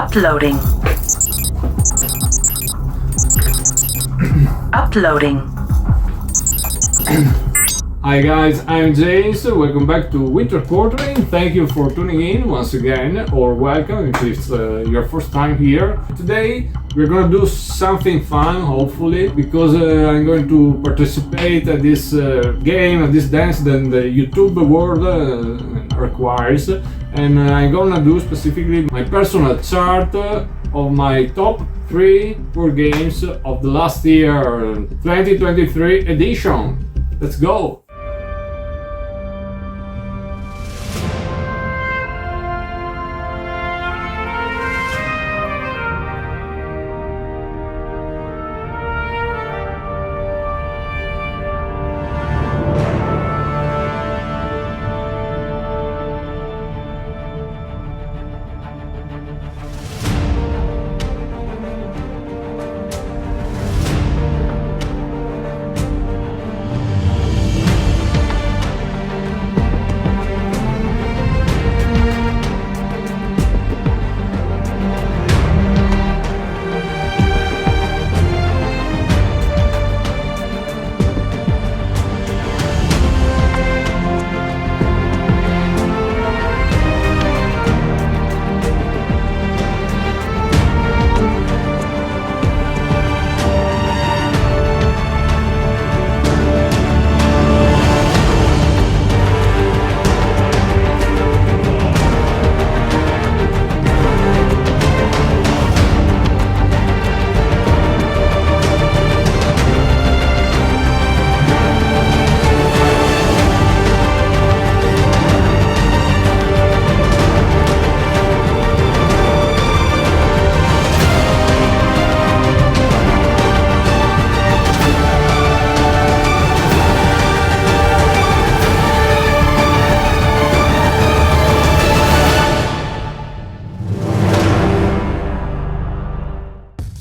Uploading. Uploading. Hi guys, I'm James. Welcome back to Winter Quartering. Thank you for tuning in once again, or welcome if it's your first time here. Today we're gonna do something fun, hopefully, because I'm going to participate at this game, at this dance that the YouTube world requires, and I'm gonna do specifically my personal chart of my top 3 board games of the last year, 2023 edition. Let's go!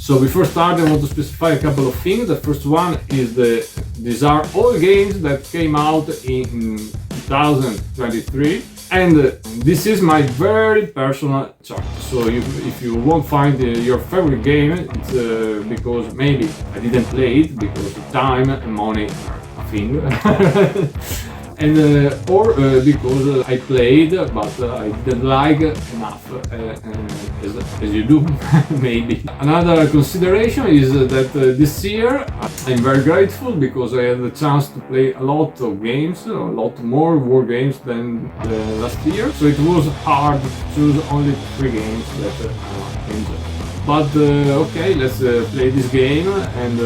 So before starting, I want to specify a couple of things. The first one is these are all games that came out in 2023, and this is my very personal chart. So if you won't find your favorite game, it's because maybe I didn't play it because time and money are a thing. And or because I played but I didn't like enough, as you do, maybe. Another consideration is that this year I'm very grateful because I had the chance to play a lot of games, a lot more war games than the last year. So it was hard to choose only 3 games that I enjoyed. But okay, let's play this game and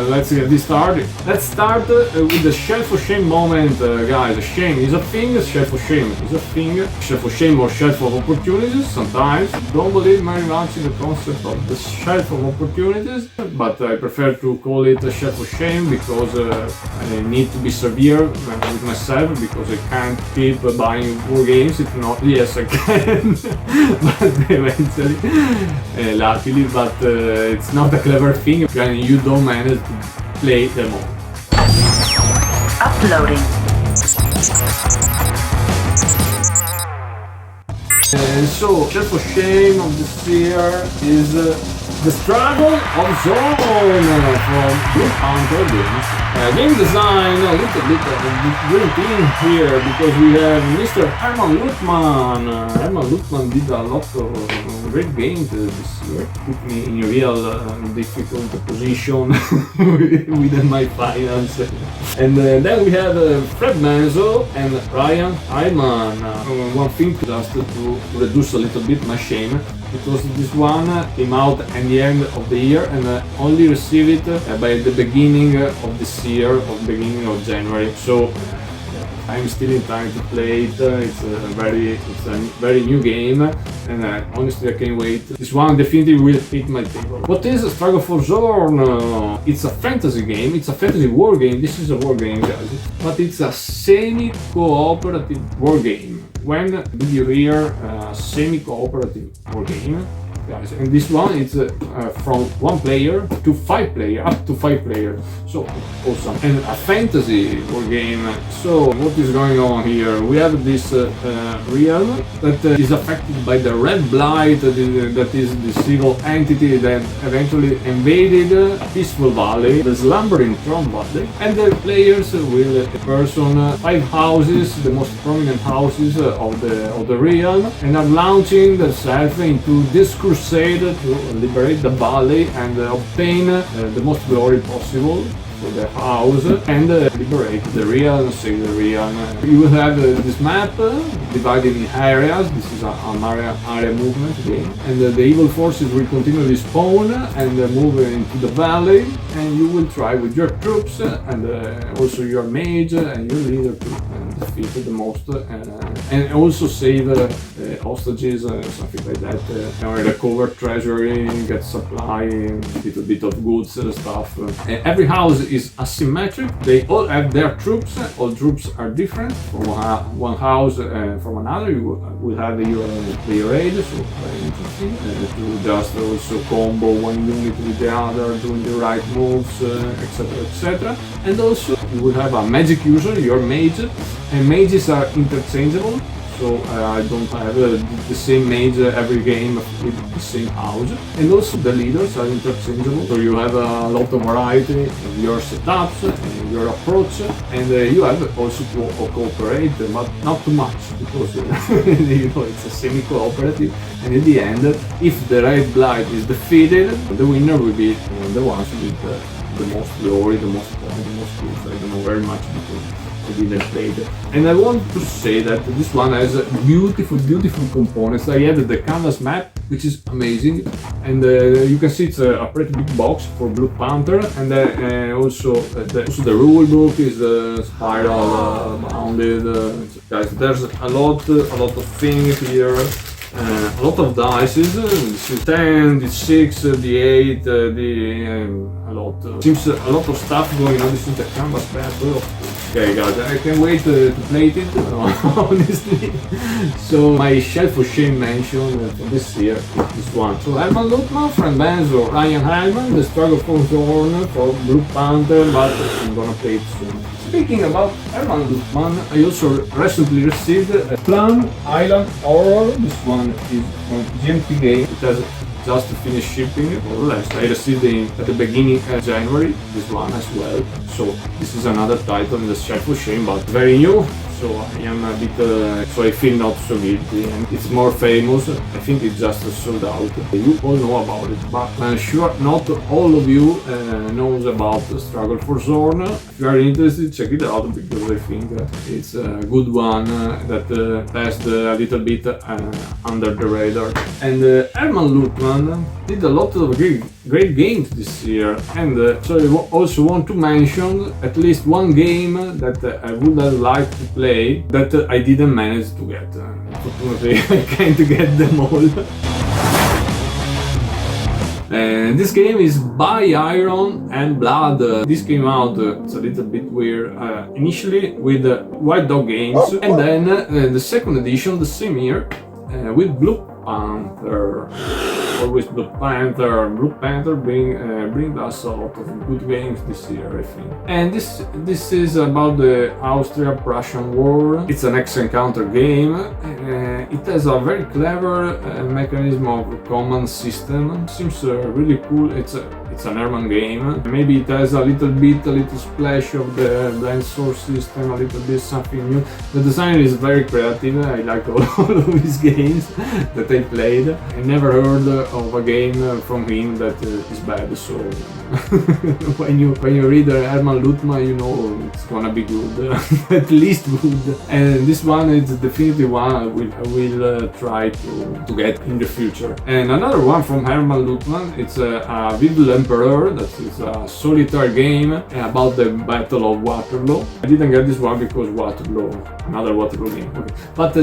let's get this started. Let's start with the shelf of shame moment, guys. Shame is a thing, shelf of shame is a thing. Shelf of shame or shelf of opportunities. Sometimes don't believe very much in the concept of the shelf of opportunities, but I prefer to call it a shelf of shame because I need to be severe with myself because I can't keep buying war games. If not, yes, I can, but eventually. Luckily, but it's not a clever thing when you don't manage to play them all. Uploading. And so, shelf of shame of this year is the struggle of zone from Blue Hunter Games. Game design, a little bit of a green team here because we have Mr. Herman Lutman. Herman Lutman did a lot of great games this year. Put me in a real difficult position with my finance. And then we have Fred Manzo and Ryan Hyman. One thing just to reduce a little bit my shame, because this one came out at the end of the year and only received it by the beginning of this year, or beginning of January. So I'm still in time to play it. It's a very new game, and honestly I can't wait. This one definitely will hit my table. What is Struggle for Zorn? It's a fantasy game. It's a fantasy war game. This is a war game, guys, but it's a semi-cooperative war game. When did you hear semi-cooperative war game? guys. And this one is from 1 player to 5 player, up to 5 players. So awesome. And a fantasy war game. So what is going on here? We have this realm that is affected by the red blight, that is this evil entity that eventually invaded a peaceful valley, the slumbering throne valley, and the players will person 5 houses, the most prominent houses of the realm, and are launching themselves into this crusade to liberate the valley and obtain the most glory possible for the house and liberate the realm, save the realm. You will have this map divided in areas. This is an area movement game, and the evil forces will continually spawn and move into the valley, and you will try with your troops and also your mage and your leader to defeat the most and also save hostages, something like that, or recover treasury, get supply, a little bit of goods stuff. Every house is asymmetric. They all have their troops. All troops are different from one house from another. You will have your aid, so very interesting to just also combo one unit with the other, doing the right moves, etc, etc. And also you will have a magic user, your mage, and mages are interchangeable. So I don't have the same mage every game with the same house. And also the leaders are interchangeable, so you have a lot of variety in your setups, in your approach, and you have also to cooperate, but not too much, because you know it's a semi-cooperative, and in the end, if the red blight is defeated, the winner will be the ones with the most glory, the most points, the most kills. I don't know very much because I didn't play it. And I want to say that this one has beautiful components. I added the canvas map, which is amazing, and you can see it's a pretty big box for Blue Panther, and also the rule book is spiral bounded. Guys, there's a lot of things here. A lot of dices. This is 10, this 6, the 8, a lot. Seems a lot of stuff going on. This is the canvas map. Okay, guys, I can't wait to play it, honestly. So my Shelf of Shame mention for this year is this one. So Herman Luttmann, Frank Benzo, Ryan Hellman, The Struggle for Zorn for Blue Panther, but I'm gonna play it soon. Speaking about Herman Luttmann, I also recently received a Plum Island Horror. This one is from GMT Game. It has just finished shipping, more or less. I received it at the beginning of January, this one as well. So this is another title in the Shelf of Shame, but very new. So I am a bit, so I feel not so guilty, and it's more famous. I think it's just sold out. You all know about it, but I'm sure not all of you knows about the Struggle for Zorn. If you are interested, check it out, because I think it's a good one that passed a little bit under the radar. And Herman Luttmann did a lot of great games this year, and so I also want to mention at least one game that I would have liked to play that I didn't manage to get. Unfortunately, I can't get them all. This game is By Iron and Blood. This came out, it's a little bit weird, initially with White Dog Games, and then the second edition the same year with Blue Panther. Always Blue Panther. Blue Panther bring us a lot of good games this year, I think. And this is about the Austria-Prussian War. It's an X-Encounter game. It has a very clever mechanism of command system. Seems really cool. It's an Herman game. Maybe it has a little splash of the blend source system, a little bit something new. The design is very creative. I like all of his games that I played. I never heard of a game from him that is bad. So when you read Herman Luttmann, you know it's gonna be good, at least good. And this one is definitely one I will try to get in the future. And another one from Herman Luttmann, it's a Vive Emperor, that is a solitaire game about the Battle of Waterloo. I didn't get this one because Waterloo, another Waterloo game. Okay. But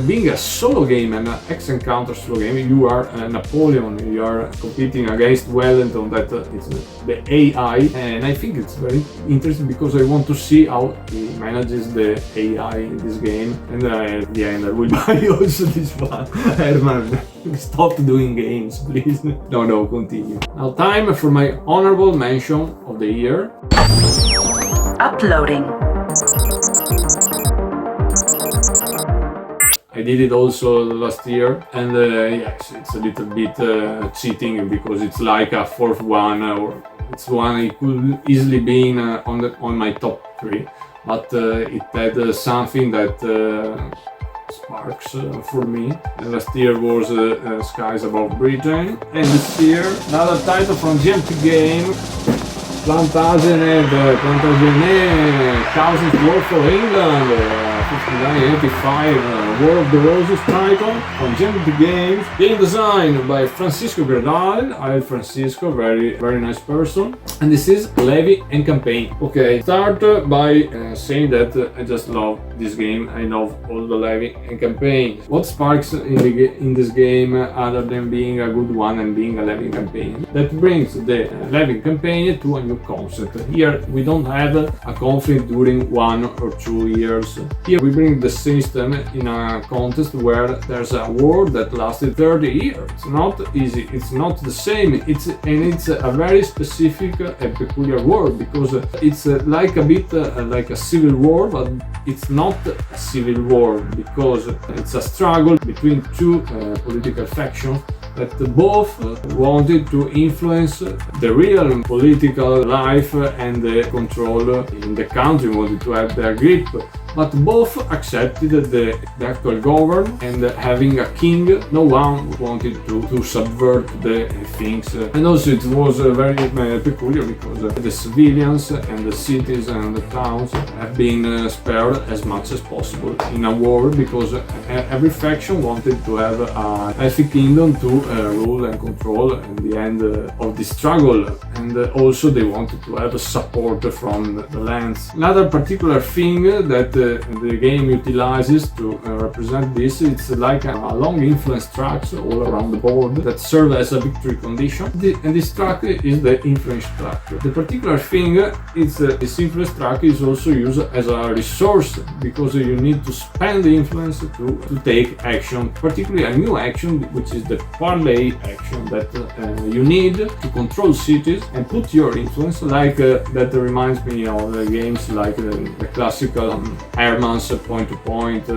being a solo game and an X-Encounter solo game, you are Napoleon, you are competing against Wellington, that is the AI, and I think it's very interesting because I want to see how he manages the AI in this game, and at the end I will buy also this one. Herman, stop doing games, please. No, continue. Now time for my honorable mention of the year. Uploading. I did it also last year, and yes, it's a little bit cheating because it's like a fourth one, or it's one it could easily be on my top 3, but it had something that sparks for me. And last year was Skies Above Britain, and this year another title from GMT Game. Plantagenet, Cousins War for England, 5985, War of the Roses title from GMT Games. Game design by Francisco Gradaille. Francisco, very nice person. And this is Levy and Campaign. Okay, start by saying that I just love this game. I love all the Levy and Campaign. What sparks in this game, other than being a good one and being a Levy campaign, that brings the Levy campaign to a new concept. Here we don't have a conflict during 1 or 2 years. Here we bring the system in a contest where there's a war that lasted 30 years. It's not easy, it's not the same, it's a very specific and peculiar war, because it's like a bit like a civil war, but it's not a civil war because it's a struggle between two political factions that both wanted to influence the real political life and the control in the country, wanted to have their grip, but both accepted the actual government, and having a king, no one wanted to subvert the things. And also it was very peculiar because the civilians and the cities and the towns have been spared as much as possible in a war, because every faction wanted to have a healthy kingdom to rule and control at the end of the struggle, and also they wanted to have support from the lands. Another particular thing that the game utilizes to represent this, it's like a long influence tracks all around the board that serve as a victory condition, and this track is the influence track. The particular thing is this influence track is also used as a resource, because you need to spend the influence to take action, particularly a new action, which is the parlay action that you need to control cities and put your influence, like that reminds me of games like the classical Herman's point-to-point,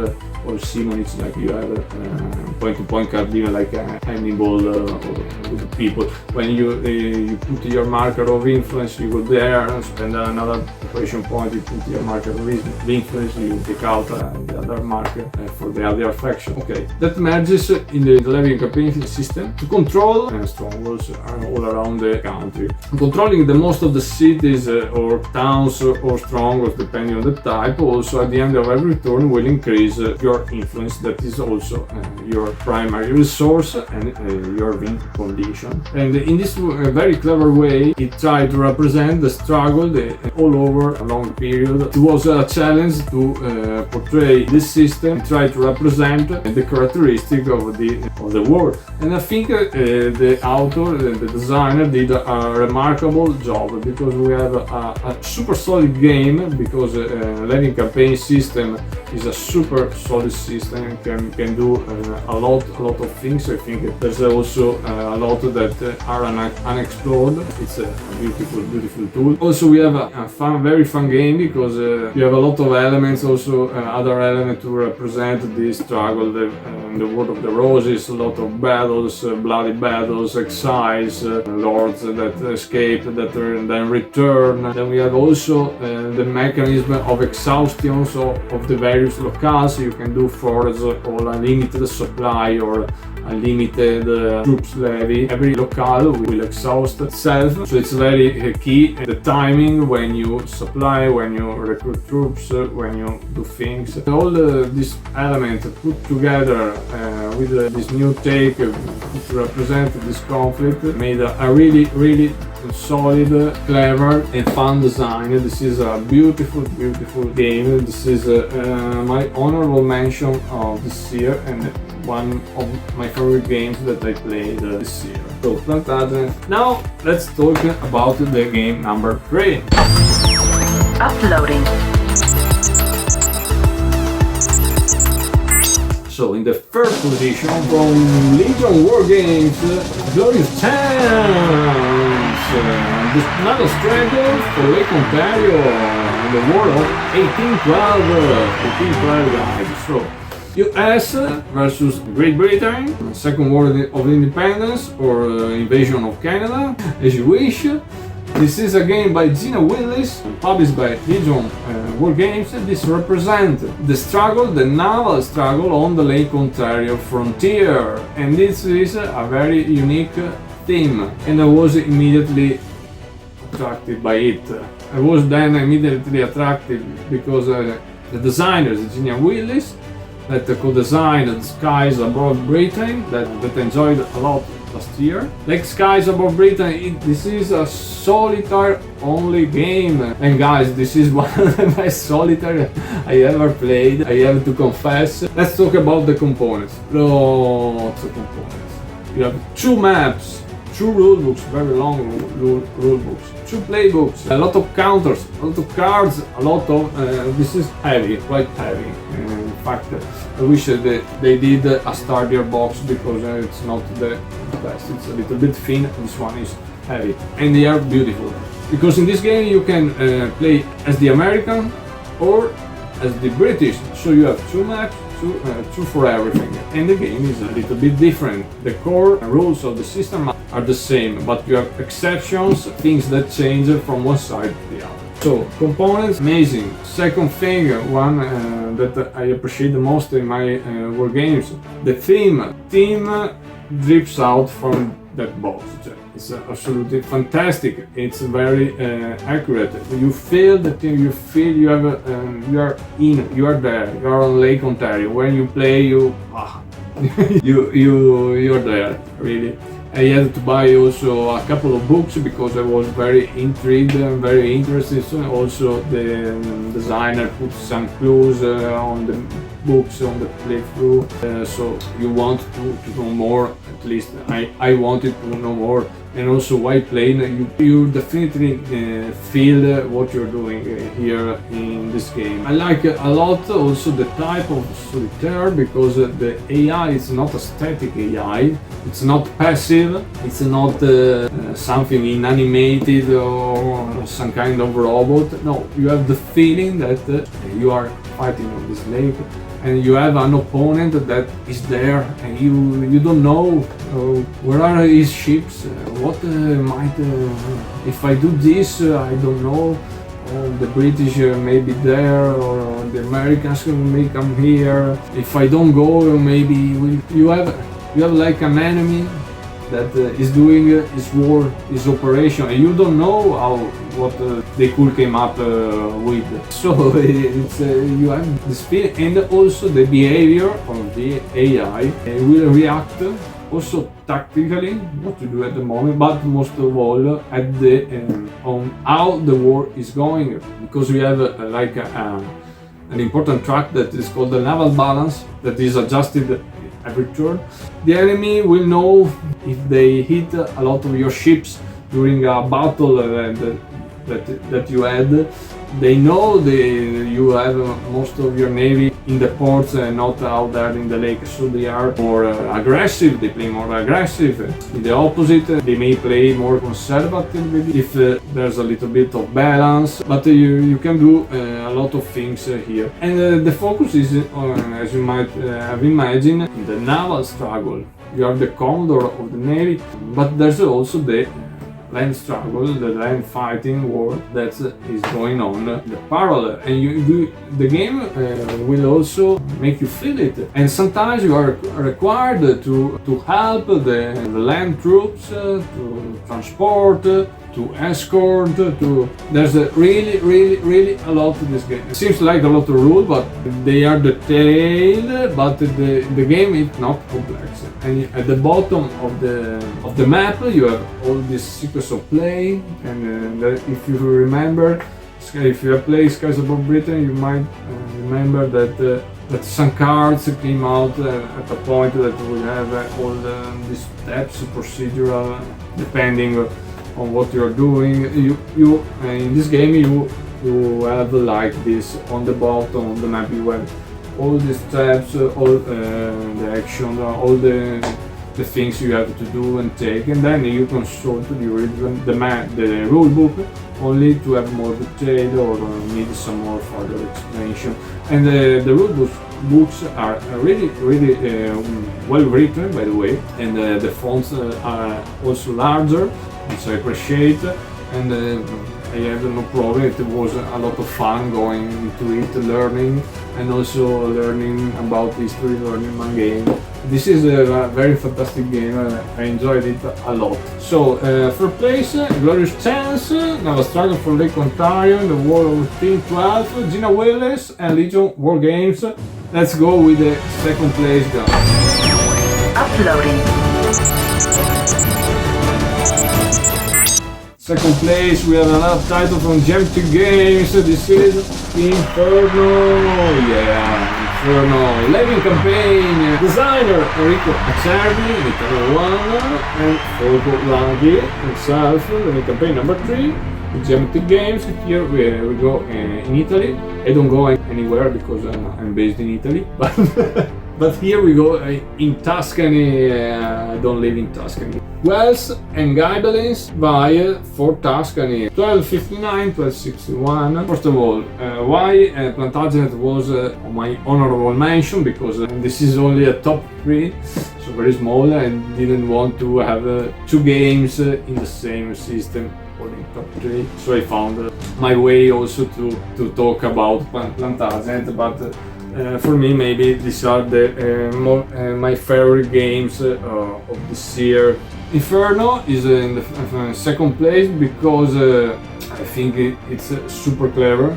or Simonitz, like you have point-to-point card game like Hannibal with the people. When you put your marker of influence, you go there and spend another operation point, you put your marker of influence, you take out the other marker for the other faction. Okay, that merges in the Levy campaign system to control strongholds all around the country. Controlling the most of the cities or towns or strongholds, depending on the type, also at the end of every turn will increase your influence. That is also your primary resource and your win condition. And in this very clever way, it tried to represent the struggle all over a long period. It was a challenge to portray this system, try to represent the characteristic of the war. And I think the author, the designer, did a remarkable job, because we have a super solid game, because Levy campaign system is a super solid system, can do a lot of things. I think there's also a lot that are unexplored. It's a beautiful tool. Also we have a very fun game, because you have a lot of elements, also other elements to represent this struggle, the War of the Roses, a lot of battles, bloody battles, exiles, lords that escape, that then return. Then we have also the mechanism of exhaustion, so of the various locales. You can do force or unlimited supply or unlimited troops levy. Every locale will exhaust itself, so it's very key the timing when you supply, when you recruit troops, when you do things. All these elements put together with this new take to represent this conflict made a really solid, clever and fun design. This is a beautiful game. This is my honorable mention of this year, and one of my favorite games that I played this year. So Plantagenet. Now let's talk about the game number 3. Uploading. So in the first position from Legion Wargames, Glorious Chance! This another struggle for Lake Ontario in the war of 1812 guys. So US versus Great Britain, Second War of Independence or Invasion of Canada, as you wish. This is a game by Gina Willis, published by Legion Wargames. This represents the struggle, the naval struggle on the Lake Ontario frontier, and this is a very unique theme, and I was immediately attracted by it. I was then immediately attracted because the designers, Gina Willis, that co-designed the Skies Above Britain, that enjoyed a lot last year. Like Skies Above Britain, this is a solitaire only game, and guys, this is one of the best solitaire I ever played, I have to confess. Let's talk about the components. Lots of components. You have 2 maps, 2 rulebooks, very long rulebooks, 2 playbooks, a lot of counters, a lot of cards, a lot of... this is heavy, quite heavy. In fact, I wish they did a sturdier box because it's not the best. It's a little bit thin, this one is heavy. And they are beautiful. Because in this game you can play as the American or as the British. So you have 2 maps, two for everything. And the game is a little bit different. The core rules of the system are the same, but you have exceptions, things that change from one side to the other. So, components, amazing. Second thing, one that I appreciate the most in my Wargames, the theme. Theme drips out from that box. It's absolutely fantastic. It's very accurate. You feel the theme. You feel you have. You are in. You are there. You are on Lake Ontario. When you play, you're there. Really. I had to buy also a couple of books because I was very intrigued and very interested. So also the designer put some clues on the books on the playthrough. So you want to know more. At least I wanted to know more. And also while playing, you definitely feel what you're doing here in this game. I like a lot also the type of solitaire because the AI is not a static AI, it's not passive, it's not something inanimated or some kind of robot. No, you have the feeling that you are fighting on this lake and you have an opponent that is there and you don't know where are his ships, what might, if I do this, I don't know, the British may be there or the Americans may come here, if I don't go maybe you have like an enemy that is doing his war, his operation, and you don't know what they could come up with. So it's you have this feeling, and also the behavior of the AI will react also tactically, what to do at the moment, but most of all at the on how the war is going, because we have like an important track that is called the naval balance that is adjusted every turn. The enemy will know if they hit a lot of your ships during a battle that you had. They know you have most of your navy in the ports and not out there in the lake, so they are more aggressive, they play more aggressive. In the opposite, they may play more conservative if there's a little bit of balance, but you can do a lot of things here. And the focus is, as you might have imagined, in the naval struggle. You have the Commodore of the Navy, but there's also the land struggle, the land fighting war that is going on, the parallel, and the game will also make you feel it. And sometimes you are required to help the land troops, to transport, to escort, there's really a lot to this game. It seems like a lot of rules, but they are detailed, but the game is not complex. And at the bottom of the map you have all these secrets of play, and if you remember, if you have played Skies Above Britain, you might remember that some cards came out at a point that will have all these steps procedural depending on what you're doing. You in this game you have like this on the bottom of the map. You have all the steps, all the action, all the things you have to do and take, and then you consult the rule book only to have more detail or need some more further explanation. And the rule books are really well written, by the way, and the fonts are also larger, which I appreciate, and I have no problem. It was a lot of fun going into it, learning, and also learning about history, learning my game. This is a very fantastic game. I enjoyed it a lot. So, third place, Glorious Chance, Nova Struggle for Lake Ontario, The War of Team 12, Gina Willis, and Legion Wargames. Let's go with the second place, guys. Uploading. Second place, we have another title from Jensen Games. This is Inferno. Yeah, Inferno. Living campaign. Designer Enrico Acerbi, Italy 1, and Folco Langhi himself. Living campaign number 3. Jensen Games. Here we go in Italy. I don't go anywhere because I'm based in Italy, but here we go in Tuscany. I don't live in Tuscany. Wells and Gibelins by for Tuscany. 1259, 1261. First of all, why Plantagenet was my honorable mention, because this is only a top 3, so very small, and didn't want to have 2 games in the same system. Top 3, so I found my way also to talk about Plantagenet, but for me maybe these are my favorite games of this year. Inferno is in the second place because I think it's super clever.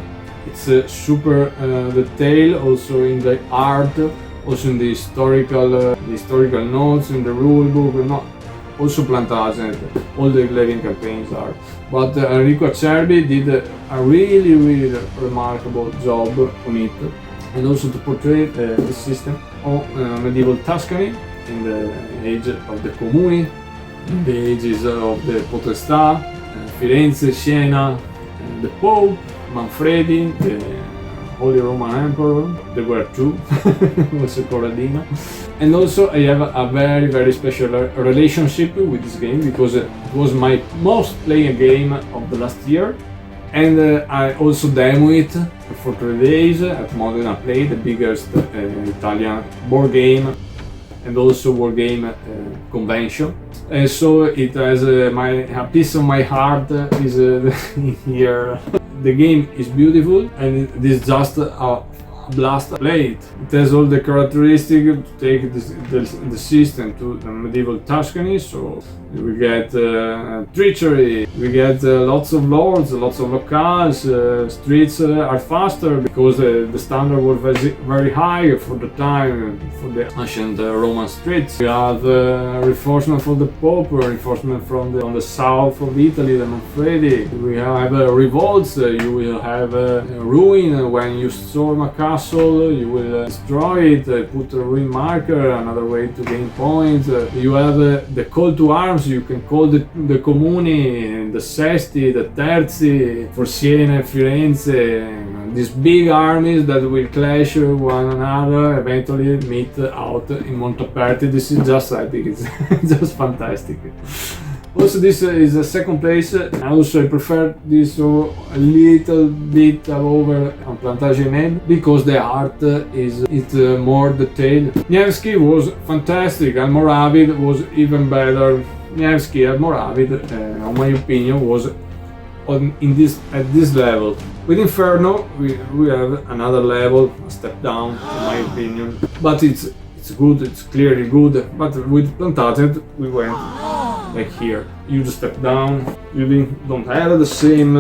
It's super detailed, also in the art, also in the historical notes, in the rule book. Also Plantagenet, all the living campaigns are. But Enrico Acerbi did a really remarkable job on it, and also to portray the system of medieval Tuscany in the age of the Comuni, in the ages of the Potestà, Firenze, Siena, the Pope, Manfredi, the Holy Roman Emperor. There were 2, also Corradino. And also I have a very special relationship with this game because it was my most played game of the last year, and I also demo it for 3 days at Modena Play, the biggest Italian board game and also wargame convention. And so it has a piece of my heart is here. The game is beautiful and it is just a blast to play it. It has all the characteristics to take the system to the medieval Tuscany, so we get treachery, we get lots of lords, lots of locales, streets are faster because the standard was very high for the time, for the ancient Roman streets. We have reinforcement from the Pope, reinforcement from the south of Italy, the Manfredi. We have revolts, you will have ruin when you storm a castle, you will destroy it, put a ruin marker, another way to gain points. You have the call to arms, you can call the Comuni, the Sesti, the Terzi, for Siena and Firenze, these big armies that will clash one another, eventually meet out in Monteperti. This is just, I think it's just fantastic. Also, this is a second place. Also, I prefer this a little bit over on Plantagenet because the art is more detailed. Nevsky was fantastic. Almoravid was even better. Nevsky Almoravid, in my opinion, was at this level. With Inferno, we have another level, a step down, in my opinion. But it's good. It's clearly good. But with Plantagenet, we went like here. You just step down, you don't have the same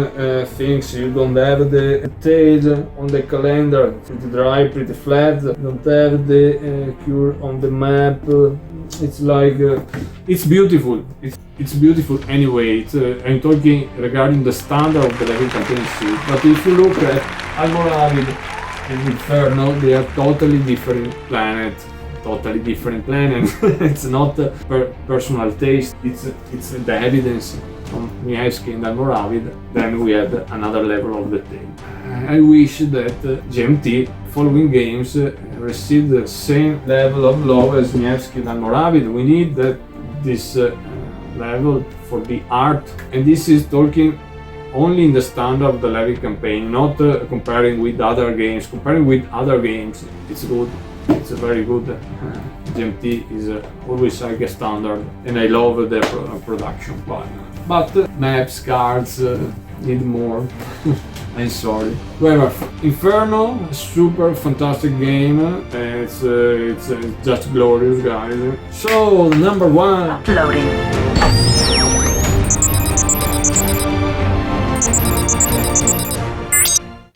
things, you don't have the details on the calendar, pretty dry, pretty flat, you don't have the cure on the map. It's like, it's beautiful, it's beautiful anyway. I'm talking regarding the standard of the living campaign suite, but if you look at Almoravid and Inferno, they are totally different planet. It's not personal taste, it's the evidence from Mievski and Almoravid. Then we had another level of detail. I wish that GMT following games received the same level of love as Mievski and Almoravid. We need this level for the art, and this is talking only in the standard of the Levy campaign, not comparing with other games. Comparing with other games, it's good. It's very good. GMT is always like a standard, and I love the production part. But maps, cards need more. I'm sorry. However, Inferno, super fantastic game. It's just glorious, guys. So number one. Uploading.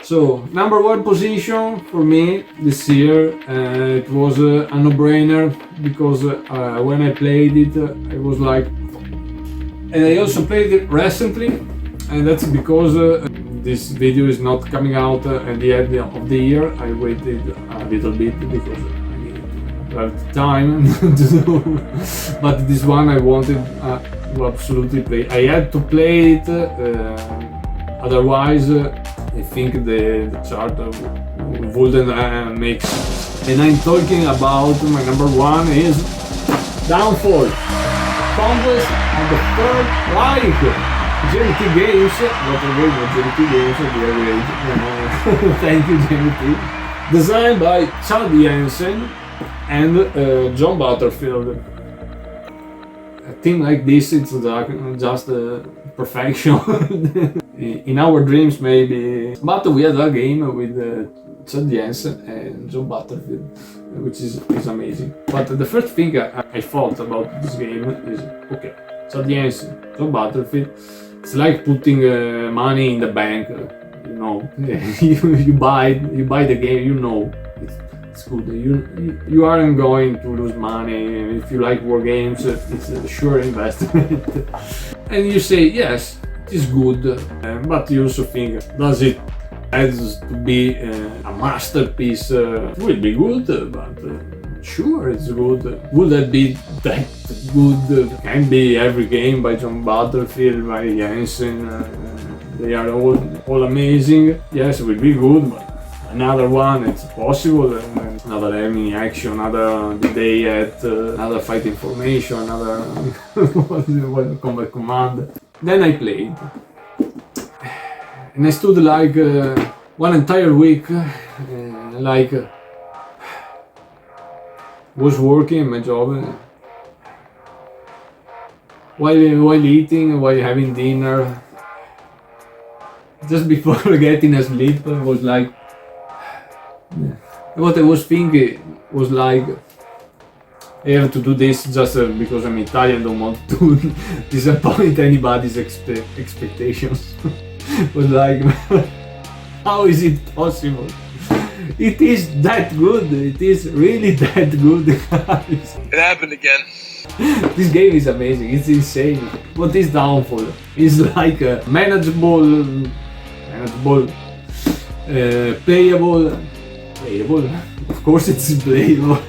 So, number one position for me this year, it was a no-brainer, because when I played it, I was like, and I also played it recently, and that's because this video is not coming out at the end of the year. I waited a little bit because I needed to have time to do, but this one I wanted to absolutely play. I had to play it, otherwise I think the chart wouldn't make sense. And I'm talking about my number one is Downfall, Conquest of the Third Reich. GMT Games, not a game, but GMT Games, they are great. Thank you, GMT. Designed by Chad Jensen and John Butterfield. A team like this, it's just perfection. In our dreams, maybe. But we had a game with Chad Jensen and John Butterfield, which is amazing. But the first thing I thought about this game is, okay, Chad Jensen, John Butterfield, it's like putting money in the bank, you know. you buy the game, you know it's good. You aren't going to lose money. If you like Wargames, it's a sure investment. And you say yes, it's good, but you also think, does it has to be a masterpiece? It will be good, but sure, it's good. Would that be that good? Can be every game by John Butterfield, by Jensen. They are all amazing. Yes, it will be good, but another one, it's possible. Another enemy action, another day at another fighting formation, another combat command. Then I played, and I stood like one entire week, like was working my job, while eating, while having dinner. Just before getting asleep, I was like, what I was thinking was like, I have to do this just because I'm Italian, don't want to disappoint anybody's expectations. Was like, how is it possible? It is that good, it is really that good, guys. It happened again. This game is amazing, it's insane. What is Downfall? It's like a manageable, playable, of course it's playable.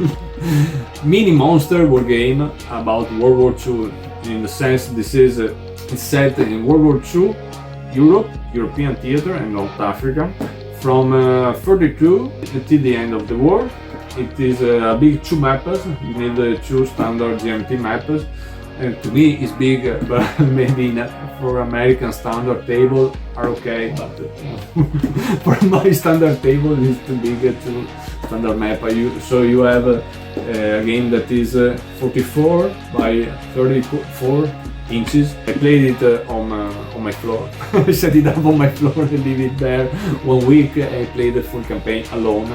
Mini monster war game about World War II. In the sense, this is it's set in World War II, Europe, European theater, and North Africa, from 32 until the end of the war. It is a big 2 maps. You need 2 standard GMT maps, and to me it's big, but maybe not for American standard table are okay, but for my standard table it's too big to standard map. So you have a game that is 44 by 34 inches. I played it on my floor. I set it up on my floor and leave it there 1 week. I played the full campaign alone.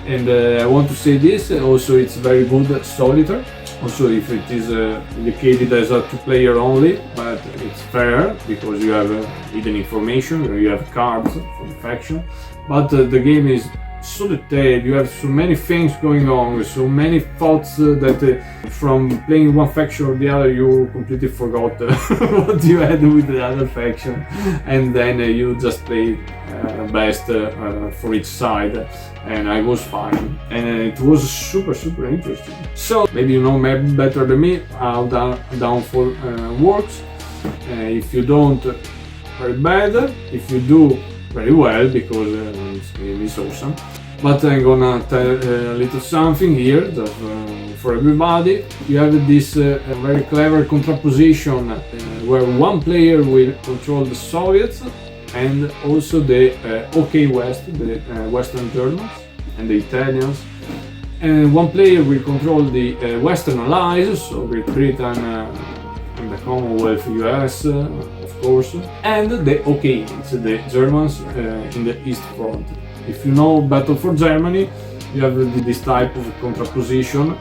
And I want to say this, also it's very good solitaire. Also if it is indicated as a 2-player only, but it's fair because you have hidden information, you have cards for the faction. But the game is so detailed. You have so many things going on, so many thoughts that from playing one faction or the other, you completely forgot what you had with the other faction, and then you just played best for each side, and I was fine, and it was super interesting. So maybe you know better than me how downfall works. If you don't, very bad. If you do, very well, because this game is awesome. But I'm gonna tell a little something here just for everybody. You have this very clever contraposition where one player will control the Soviets and also the OK West, the Western Germans and the Italians. And one player will control the Western Allies, so Great Britain and the Commonwealth US, of course, and the OK, it's the Germans in the East Front. If you know Battle for Germany, you have this type of contraposition,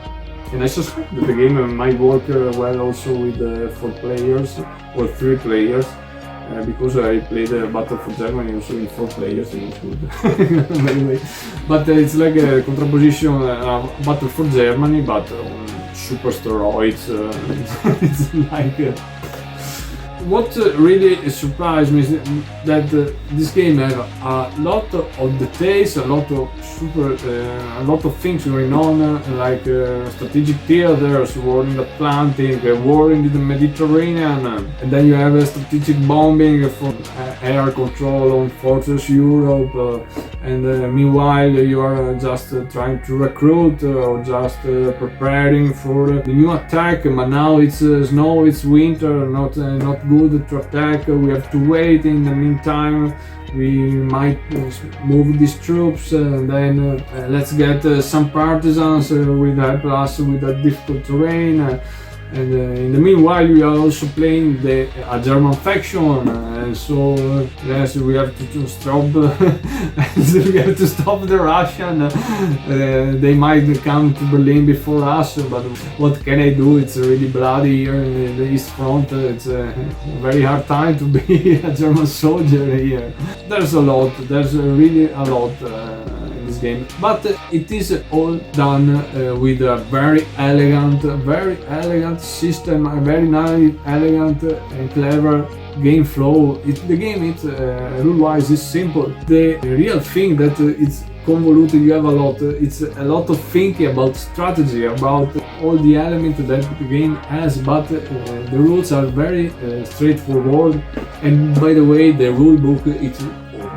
and I suspect that the game might work well also with 4 players or 3 players, because I played Battle for Germany also in 4 players, and it's good. Anyway, but it's like a contraposition Battle for Germany, but on super steroids. It's like what really surprised me is that this game has a lot of details, a lot of things going on, like strategic theaters, war in the Atlantic, war in the Mediterranean, and then you have a strategic bombing for air control on Fortress Europe, and meanwhile you are just trying to recruit or just preparing for the new attack, but now it's snow, it's winter, not good to attack. We have to wait. In the meantime, we might move these troops, and then let's get some partisans will help us with that difficult terrain. And in the meanwhile, we are also playing a German faction, and so yes, we have to stop. We have to stop the Russian. They might come to Berlin before us, but what can I do? It's really bloody here in the East Front. It's a very hard time to be a German soldier here. There's a lot. There's really a lot. Game, but it is all done with a very elegant system, a very nice, elegant and clever game flow. The game, rule-wise, is simple. The real thing that it's convoluted. You have it's a lot of thinking about strategy, about all the elements that the game has, but the rules are very straightforward. And by the way, the rule book, it's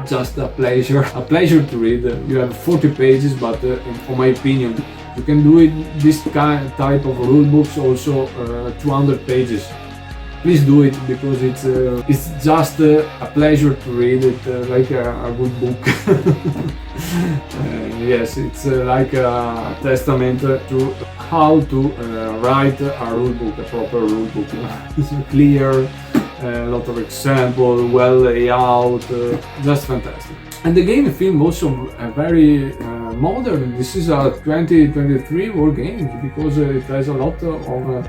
just a pleasure to read. You have 40 pages, but in my opinion, you can do it this type of rule books also 200 pages. Please do it, because it's just a pleasure to read it, like a good book. Yes, it's like a testament to how to write a rule book, a proper rule book. It's clear, a lot of examples, well laid out, just fantastic. And the game feels also very modern. This is a 2023 Wargames, because it has a lot of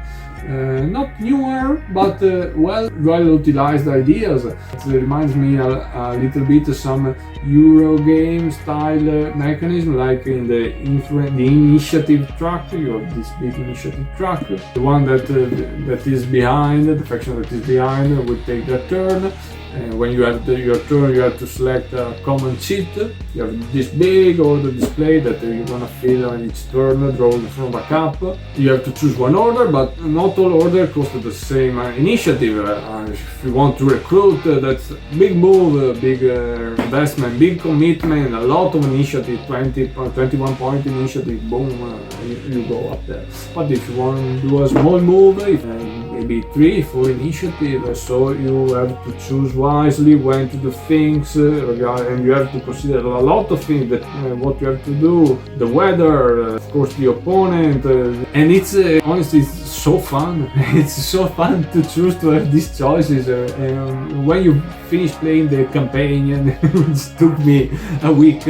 not newer, but well utilized ideas. It reminds me a little bit of some Eurogame style mechanism, like in the initiative track. You have this big initiative track. The one that is behind, the faction that is behind, will take their turn. When you have your turn, you have to select a common cheat. You have this big order display that you're gonna fill on each turn, drawn from a cup. You have to choose one order, but not all order cost the same initiative. If you want to recruit, that's big move, big investment, big commitment, a lot of initiative, 21 point initiative, boom, you go up there. But if you want to do a small move, maybe 3-4 initiative, so you have to choose wisely when to do things, and you have to consider a lot of things, that what you have to do, the weather, of course the opponent, and it's honestly, it's so fun. It's so fun to choose to have these choices, and when you finish playing the campaign, and it took me a week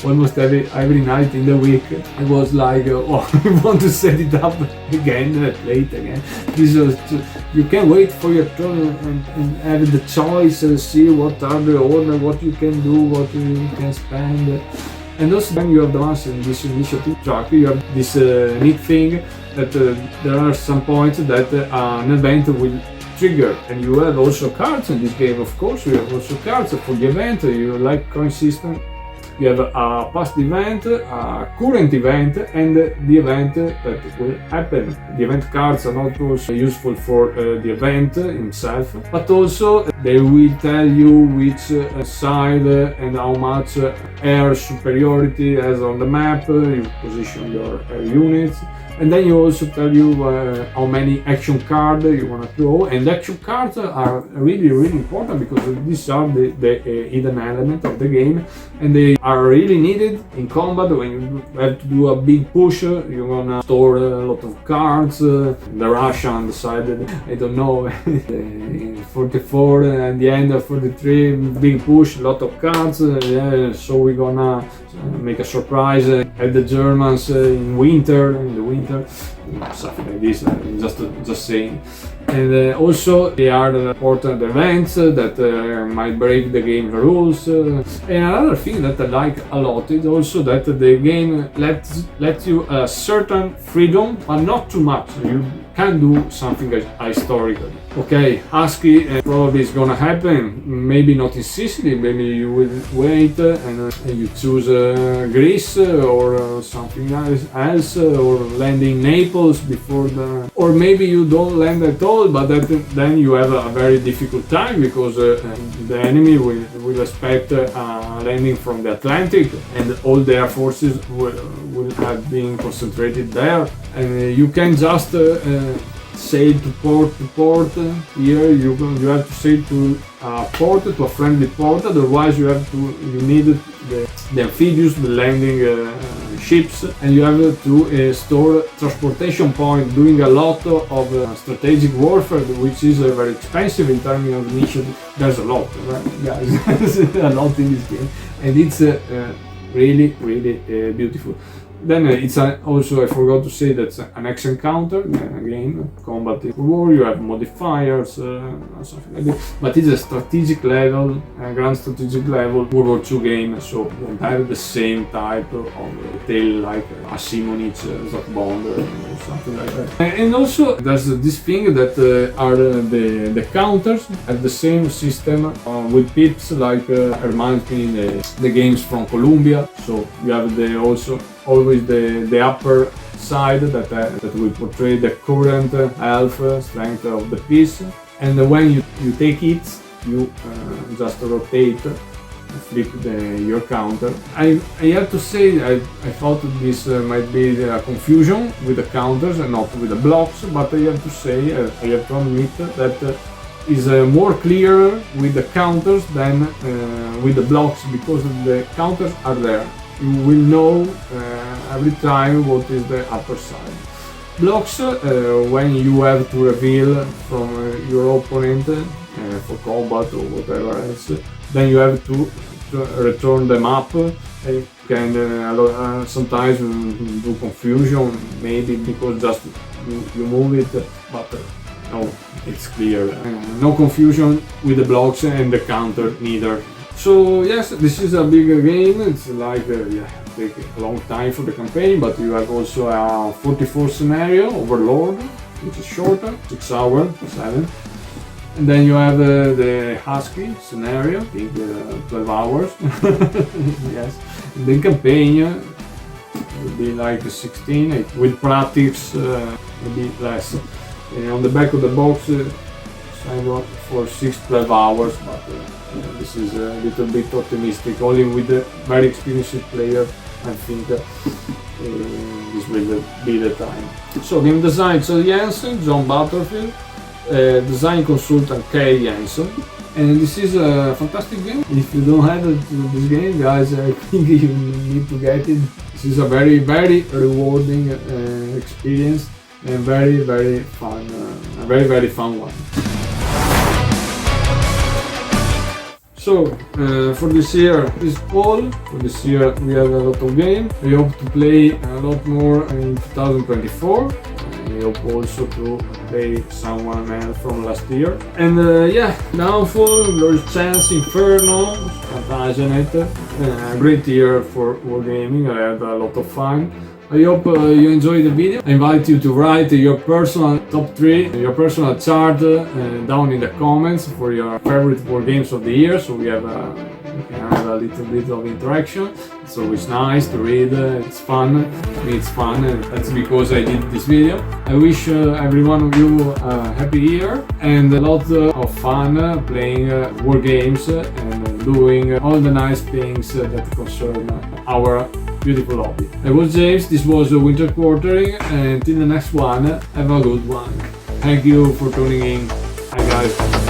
almost every night in the week. I was like, oh, I want to set it up again, play it again. This was you can wait for your turn and have the choice, see what are the order, what you can do, what you can spend. And also when you advance in this initiative track, you have this neat thing that there are some points that an event will trigger, and you have also cards in this game. Of course, you have also cards for the event. You like coin system. You have a past event, a current event, and the event that will happen. The event cards are not also useful for the event himself, but also they will tell you which side and how much air superiority has on the map. You position your units. And then you also tell you how many action cards you want to throw, and action cards are really important because these are the hidden element of the game, and they are really needed in combat. When you have to do a big push, you're gonna store a lot of cards. The Russian decided, I don't know, in 44 and the end of 43, big push, a lot of cards. Yeah, so we're gonna make a surprise at the Germans in the winter, something like this. Just saying. And also they are important events that might break the game rules. And another thing that I like a lot is also that the game lets you a certain freedom, but not too much. You can do something historical. Okay, ASCII probably is gonna happen. Maybe not in Sicily. Maybe you will wait and you choose Greece or something else, or land in Naples before the. Or maybe you don't land at all, but then you have a very difficult time because the enemy will expect landing from the Atlantic, and all their forces will have been concentrated there, and you can just sail to port. Here you have to sail to a port, to a friendly port. Otherwise, you need the amphibious, the landing ships, and you have to store transportation point. Doing a lot of strategic warfare, which is very expensive in terms of initiative. There's a lot, right, guys? There's a lot in this game, and it's really beautiful. Then it's also, I forgot to say, that's an X encounter game, combat in war. You have modifiers, something like that. But it's a strategic level, a grand strategic level World War II game, so you don't have the same type of tale like a Simonich, Zach Bond, or something like that. And also there's this thing that are the counters have the same system with pips, like reminds me the games from Columbia. So you have always the upper side that will portray the current health, strength of the piece, and when you take hits, you just rotate, flip your counter. I have to say I thought this might be a confusion with the counters and not with the blocks, but I have to say, I have to admit that is more clear with the counters than with the blocks, because the counters are there. You will know every time what is the upper side. Blocks, when you have to reveal from your opponent for combat or whatever else, then you have to return them up. You can sometimes do confusion, maybe because just you move it, but no, it's clear. No confusion with the blocks and the counter neither. So yes, this is a bigger game. It's like take a long time for the campaign, but you have also a 44 scenario, Overlord, which is shorter, 6 hours, 7. And then you have the Husky scenario, I think 12 hours. Yes. And the campaign will be like 16, with practice maybe less. And on the back of the box, signed up for 12 hours, but this is a little bit optimistic. Only with a very experienced player, I think this will be the time. So game design, so Jensen, John Butterfield, design consultant Kay Jensen, and this is a fantastic game. If you don't have this game, guys, I think you need to get it. This is a very rewarding experience and very fun, a very fun one. So for this year is all. For this year we have a lot of games. We hope to play a lot more in 2024. We hope also to play someone else from last year. And yeah, Downfall, Glorious Chance, Inferno, Plantagenet. Great year for wargaming. I had a lot of fun. I hope you enjoyed the video. I invite you to write your personal top 3, your personal chart down in the comments for your favorite board games of the year, so we can have a little bit of interaction. It's always nice to read, it's fun. To me it's fun, and that's because I did this video. I wish every one of you a happy year and a lot of fun playing war games and doing all the nice things that concern our beautiful hobby. I was James, this was Winter Quartering, and until the next one, have a good one. Thank you for tuning in. Bye guys.